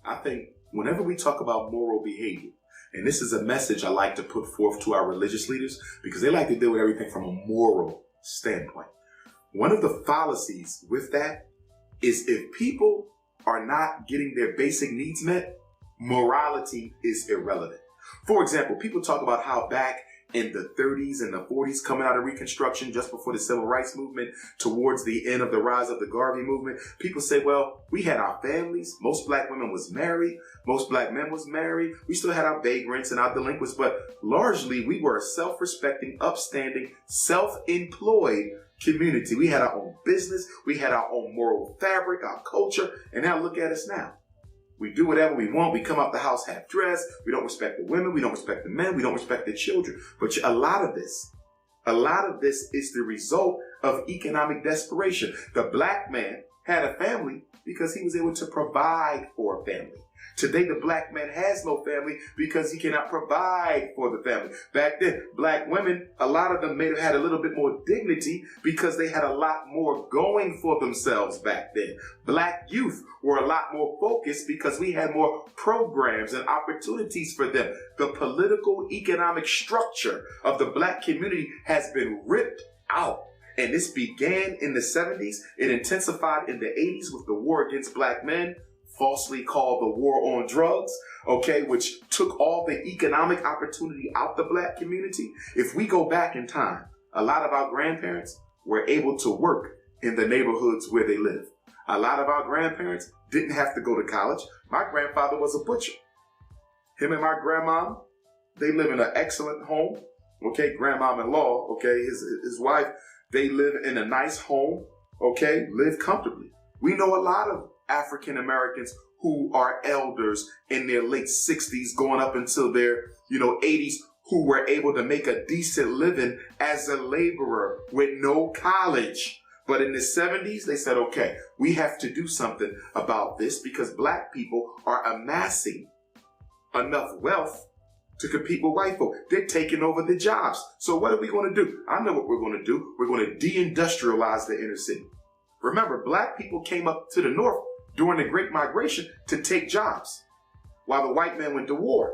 I think whenever we talk about moral behavior, and this is a message I like to put forth to our religious leaders because they like to deal with everything from a moral standpoint. One of the fallacies with that is if people are not getting their basic needs met, morality is irrelevant. For example, people talk about how back in the 30s and the 40s, coming out of Reconstruction, just before the Civil Rights Movement, towards the end of the rise of the Garvey movement, people say, well, we had our families. Most black women was married. Most black men was married. We still had our vagrants and our delinquents, but largely we were a self-respecting, upstanding, self-employed community. We had our own business. We had our own moral fabric, our culture, and now look at us now. We do whatever we want. We come out the house half dressed. We don't respect the women. We don't respect the men. We don't respect the children. But a lot of this is the result of economic desperation. The black man had a family because he was able to provide for a family. Today, the black man has no family because he cannot provide for the family. Back then, black women, a lot of them may have had a little bit more dignity because they had a lot more going for themselves back then. Black youth were a lot more focused because we had more programs and opportunities for them. The political economic structure of the black community has been ripped out. And this began in the 70s. It intensified in the 80s with the war against black men, falsely called the war on drugs, okay, which took all the economic opportunity out the black community. If we go back in time, a lot of our grandparents were able to work in the neighborhoods where they live. A lot of our grandparents didn't have to go to college. My grandfather was a butcher. Him and my grandma, they live in an excellent home, okay, grandmom-in-law, okay, his wife, they live in a nice home, okay, live comfortably. We know a lot of African Americans who are elders in their late 60s going up until their 80s who were able to make a decent living as a laborer with no college. But in the 70s, they said, okay, we have to do something about this because black people are amassing enough wealth to compete with white folk. They're taking over the jobs. So what are we going to do? I know what we're going to do. We're going to deindustrialize the inner city. Remember, black people came up to the north during the Great Migration to take jobs while the white men went to war.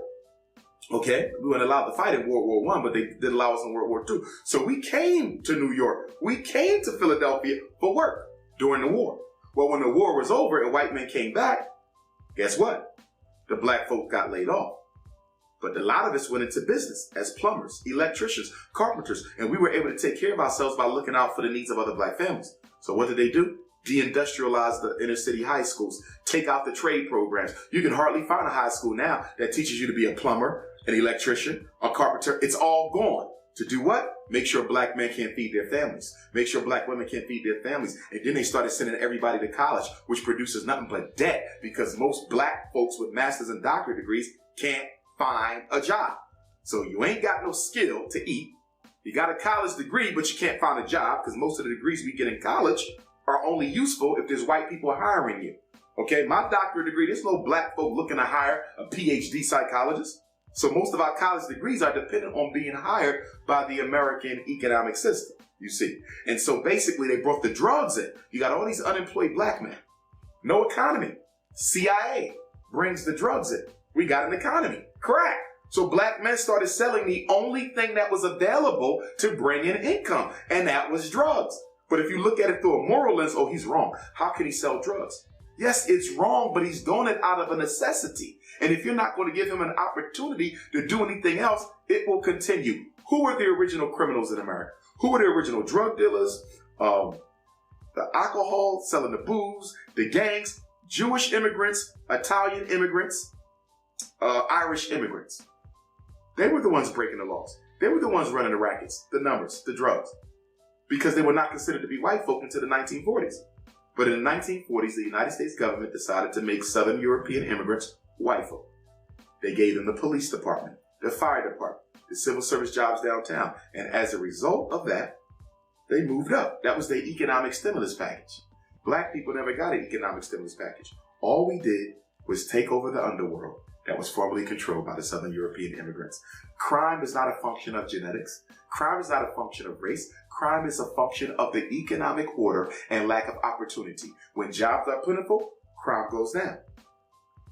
Okay, we weren't allowed to fight in World War I, but they did allow us in World War II. So we came to New York. We came to Philadelphia for work during the war. Well, when the war was over and white men came back, guess what? The black folk got laid off. But a lot of us went into business as plumbers, electricians, carpenters, and we were able to take care of ourselves by looking out for the needs of other black families. So what did they do? Deindustrialize the inner city high schools, take out the trade programs. You can hardly find a high school now that teaches you to be a plumber, an electrician, a carpenter. It's all gone. To do what? Make sure black men can't feed their families. Make sure black women can't feed their families. And then they started sending everybody to college, which produces nothing but debt because most black folks with master's and doctorate degrees can't find a job. So you ain't got no skill to eat. You got a college degree, but you can't find a job because most of the degrees we get in college are only useful if there's white people hiring you. Okay, my doctorate degree, there's no black folk looking to hire a PhD psychologist. So most of our college degrees are dependent on being hired by the American economic system, you see. And so basically they brought the drugs in. You got all these unemployed black men. No economy. CIA brings the drugs in. We got an economy. Crack. So black men started selling the only thing that was available to bring in income, and that was drugs. But if you look at it through a moral lens, oh, he's wrong. How can he sell drugs? Yes, it's wrong, but he's doing it out of a necessity. And if you're not going to give him an opportunity to do anything else, it will continue. Who were the original criminals in America? Who were the original drug dealers? The alcohol, selling the booze, the gangs, Jewish immigrants, Italian immigrants, Irish immigrants. They were the ones breaking the laws. They were the ones running the rackets, the numbers, the drugs, because they were not considered to be white folk until the 1940s. But in the 1940s, the United States government decided to make Southern European immigrants white folk. They gave them the police department, the fire department, the civil service jobs downtown. And as a result of that, they moved up. That was their economic stimulus package. Black people never got an economic stimulus package. All we did was take over the underworld that was formerly controlled by the Southern European immigrants. Crime is not a function of genetics. Crime is not a function of race. Crime is a function of the economic order and lack of opportunity. When jobs are plentiful, crime goes down.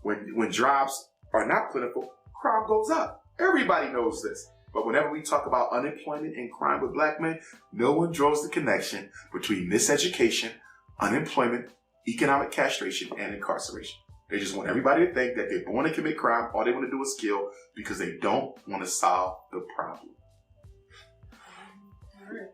When jobs are not plentiful, crime goes up. Everybody knows this. But whenever we talk about unemployment and crime with black men, no one draws the connection between miseducation, unemployment, economic castration, and incarceration. They just want everybody to think that they're born to commit crime. All they want to do is kill because they don't want to solve the problem. All right.